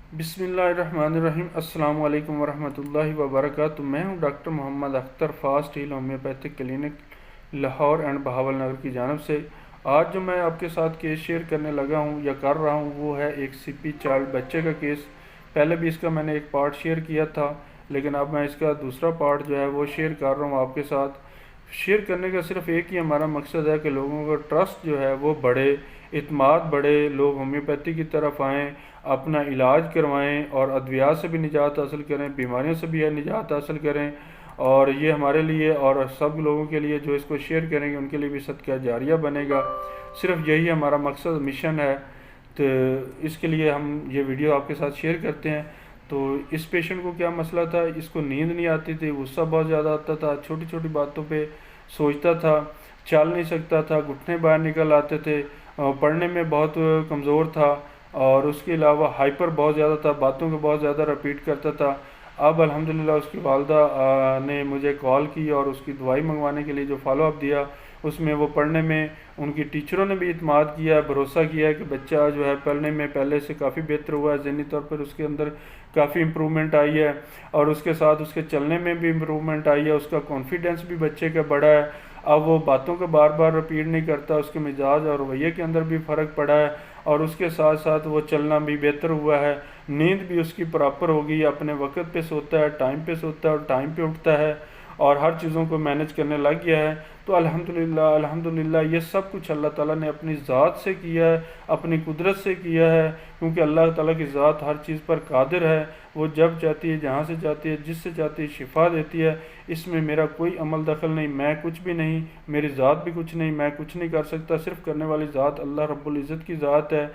बिस्मिल्लाहिर्रहमानिर्रहीम। अस्सलाम वालेकुम वरहमतुल्लाहि वबरकातुहू। मैं हूं doctor Mohammad Akhtar, fast heal homeopathic clinic Lahore and Bahawal Nagar की जानब से। आज जो मैं आपके साथ केस शेयर करने लगा हूं या कर रहा हूं वो है एक सीपी चाइल्ड बच्चे का केस। पहले भी इसका मैंने एक पार्ट शेयर किया था, लेकिन अब मैं इसका दूसरा पार्ट जो है वो शेयर कर रहा हूं आपके साथ। शेयर करने का सिर्फ एक ही हमारा मकसद है कि लोगों का ट्रस्ट जो है वो बढ़े, इत्माद बढ़े, लोग होम्योपैथी की तरफ आएँ, अपना इलाज करवाएं और अद्वियात से भी निजात हासिल करें, बीमारियों से भी निजात हासिल करें। और ये हमारे लिए और सब लोगों के लिए जो इसको शेयर करेंगे उनके लिए भी सदका जारिया बनेगा। सिर्फ यही हमारा मकसद, मिशन है। तो इसके लिए हम ये वीडियो आपके साथ शेयर करते हैं। तो इस पेशेंट को क्या मसला था, इसको नींद नहीं आती थी, गुस्सा बहुत ज़्यादा आता था, छोटी छोटी बातों पे सोचता था, चल नहीं सकता था, घुटने बाहर निकल आते थे, पढ़ने में बहुत कमज़ोर था, और उसके अलावा हाइपर बहुत ज़्यादा था, बातों को बहुत ज़्यादा रिपीट करता था। अब अल्हम्दुलिल्लाह उसकी वालदा ने मुझे कॉल की और उसकी दवाई मंगवाने के लिए जो फॉलोअप दिया, उसमें वो पढ़ने में उनकी टीचरों ने भी इत्माद किया, भरोसा किया कि बच्चा जो है पढ़ने में पहले से काफ़ी बेहतर हुआ है, ज़हनी तौर पर उसके अंदर काफ़ी इम्प्रूवमेंट आई है, और उसके साथ उसके चलने में भी इम्प्रूवमेंट आई है, उसका कॉन्फिडेंस भी बच्चे का बढ़ा है। अब वो बातों को बार बार रिपीट नहीं करता, उसके मिजाज और रवैये के अंदर भी फ़र्क पड़ा है, और उसके साथ साथ वो चलना भी बेहतर हुआ है। नींद भी उसकी प्रॉपर हो गई, अपने वक्त पे सोता है, टाइम पे सोता है और टाइम पे उठता है, और हर चीज़ों को मैनेज करने लग गया है। तो अल्हम्दुलिल्लाह अल्हम्दुलिल्लाह ये सब कुछ अल्लाह ताला ने अपनी ज़ात से किया है, अपनी कुदरत से किया है, क्योंकि अल्लाह ताला की ज़ात हर चीज़ पर कादिर है। वो जब चाहती है, जहाँ से चाहती है, जिससे चाहती है शिफा देती है। इसमें मेरा कोई अमल दखल नहीं, मैं कुछ भी नहीं, मेरी ज़ात भी कुछ नहीं, मैं कुछ नहीं कर सकता। सिर्फ करने वाली ज़ात अल्लाह रब्बुल इज़्ज़त की ज़ात है,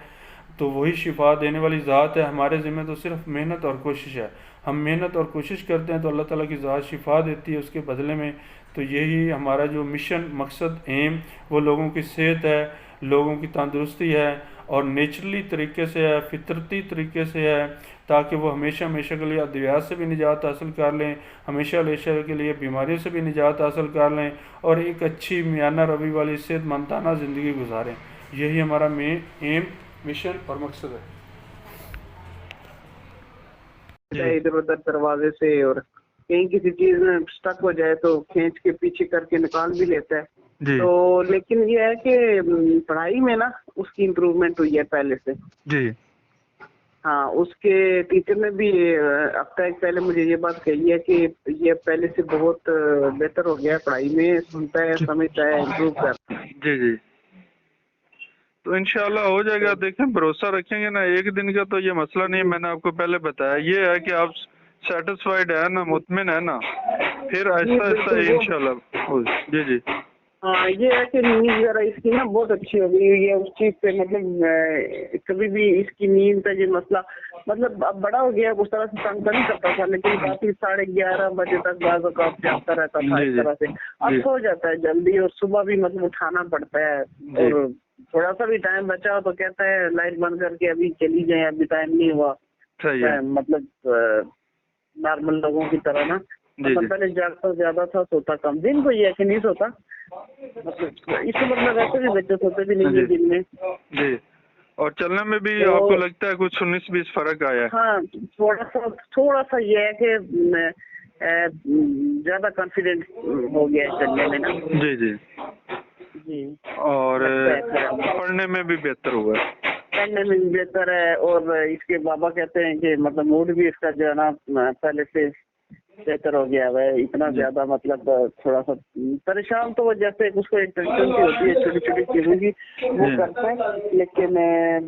तो वही शिफा देने वाली ज़ात है। हमारे ज़िम्मे तो सिर्फ मेहनत और कोशिश है। हम मेहनत और कोशिश करते हैं तो अल्लाह ताला की ज़ात शिफा देती है उसके बदले में। तो यही हमारा जो मिशन, मकसद, एम, वो लोगों की सेहत है, लोगों की तंदुरुस्ती है, और नेचुरली तरीके से है, फितरती तरीके से है, ताकि वो हमेशा हमेशा के लिए अद्वियात से भी निजात हासिल कर लें, हमेशा हमेशा के लिए बीमारियों से भी निजात हासिल कर लें, और एक अच्छी मियाना रवि वाली सेहतमंदाना ज़िंदगी गुजारें। यही हमारा मेन एम, मिशन और मकसद है जी। इधर उधर दरवाजे से, और कहीं किसी चीज में स्टक हो जाए तो खींच के पीछे करके निकाल भी लेता है। जी। तो लेकिन ये है कि पढ़ाई में ना उसकी इम्प्रूवमेंट हुई है पहले से। जी। हाँ, उसके टीचर ने भी हफ्ता एक पहले मुझे ये बात कही है कि ये पहले से बहुत बेहतर हो गया है पढ़ाई में, सुनता है, समझता है, इम्प्रूव करता है। जी। जी। तो इंशाल्लाह हो जाएगा। देखें, भरोसा रखेंगे ना, एक दिन का तो ये मसला नहीं है। मैंने आपको पहले बताया, ये है कि आप सेटिस्फाइड है ना, मुतमिन है ना, फिर जी आहिस्ता आहिस्ता बिल्कुल। वो इंशाल्लाह। जी। जी। हाँ, ये है कि नींद वगैरह इसकी ना बहुत अच्छी हो गई हुई है उस चीज पे। मतलब कभी भी इसकी नींद का ये मसला, मतलब अब बड़ा हो गया, उस तरह से तंग तो नहीं करता था, लेकिन काफी 11:30 बजे तक बाद औकात जागता रहता था जी। इस जी। तरह से। अब जी। सो जाता है जल्दी, और सुबह भी मतलब उठाना पड़ता है, जी। और थोड़ा सा भी टाइम बचा हो तो कहता है लाइट बंद करके अभी चली जाए, अभी टाइम नहीं हुआ। सही है। मतलब नॉर्मल लोगों की तरह ना, जी। मतलब जी। पहले जागता ज्यादा था, सोता कम। दिन को ये है कि नहीं सोता, मतलब इस उम्र में वैसे भी बच्चे सोते भी नहीं है जी। दिन में। जी। और चलने में भी आपको तो लगता है कुछ 19-20 फर्क आया है? हाँ, थोड़ा सा ये है कि ज्यादा कॉन्फिडेंट हो गया है चलने में ना। जी। जी। जी, और लगता है थोड़ा। पढ़ने में भी बेहतर हुआ है? पढ़ने में भी बेहतर है, और इसके बाबा कहते हैं कि मतलब मूड भी इसका जो है ना पहले से बेहतर हो गया है। इतना जी। ज्यादा मतलब थोड़ा सा परेशान तो वो जैसे उसको एक टेंशन सी होती है छोटी छोटी चीजों की, वो जी। करता है, लेकिन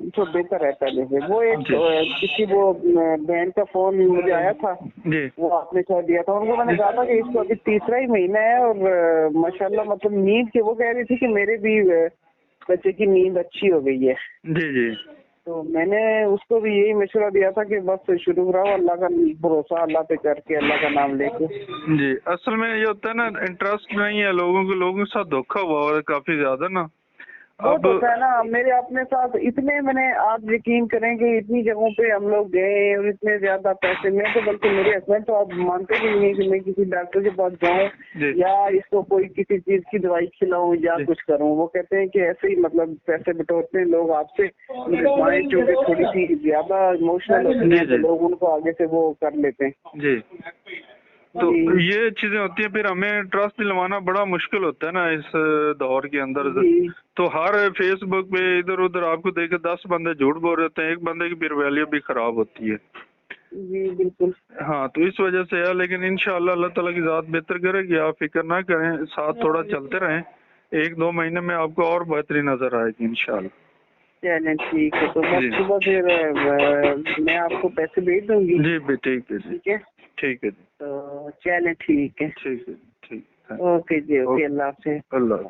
जो बेहतर है पहले से। वो एक जी। किसी वो बहन का फोन मुझे आया था, जी। वो आपने शायद दिया था उनको। मैंने कहा था कि इसको अभी तीसरा ही महीना है, और माशाल्लाह मतलब नींद के, वो कह रही थी कि मेरे भी बच्चे की नींद अच्छी हो गई है। जी। जी। तो मैंने उसको भी यही मशवरा दिया था कि बस शुरू रहो, अल्लाह का भरोसा अल्लाह पे करके, अल्लाह का नाम लेके। जी। असल में ये होता है ना, इंटरेस्ट नहीं है लोगों को, लोगों के साथ धोखा हुआ है काफी ज्यादा ना। बहुत अब होता है ना मेरे अपने साथ, इतने मैंने, आप यकीन करेंगे इतनी जगहों पे हम लोग गए और इतने ज्यादा पैसे, मैं तो बल्कि मेरे हस्बैंड तो आप मानते भी नहीं कि मैं किसी डॉक्टर के पास जाऊं जी या इसको कोई किसी चीज की दवाई खिलाऊं या जी कुछ करूं। वो कहते हैं कि ऐसे ही मतलब पैसे बटोरते हैं लोग आपसे, उनकी माइंड चूंकि थोड़ी सी ज्यादा इमोशनल होती जी है तो जी लोग उनको आगे से वो कर लेते हैं। जी। तो जी ये चीजें होती हैं, फिर हमें ट्रस्ट दिलवाना बड़ा मुश्किल होता है ना इस दौर के अंदर। जी तो हर फेसबुक पे इधर उधर आपको देखे 10 बंदे झूठ बोल रहे हैं, एक बंदे की फिर वैल्यू भी खराब होती है। जी बिल्कुल। हाँ, तो इस वजह से है, लेकिन इंशाअल्लाह अल्लाह ताला की ज़ात बेहतर करेगी, आप फिक्र ना करें, साथ थोड़ा चलते रहें, 1-2 महीने में आपको और बेहतरी नजर आएगी इंशाअल्लाह। चलें ठीक है, तो जी बस सुबह फिर मैं आपको पैसे भेज दूंगी। जी भी ठीक है जी, ठीक है, ठीक है जी, तो चलें ठीक है। ठीक है जी, ठीक है। ओके जी, ओके, अल्लाह हाफ़िज़। अल्लाह।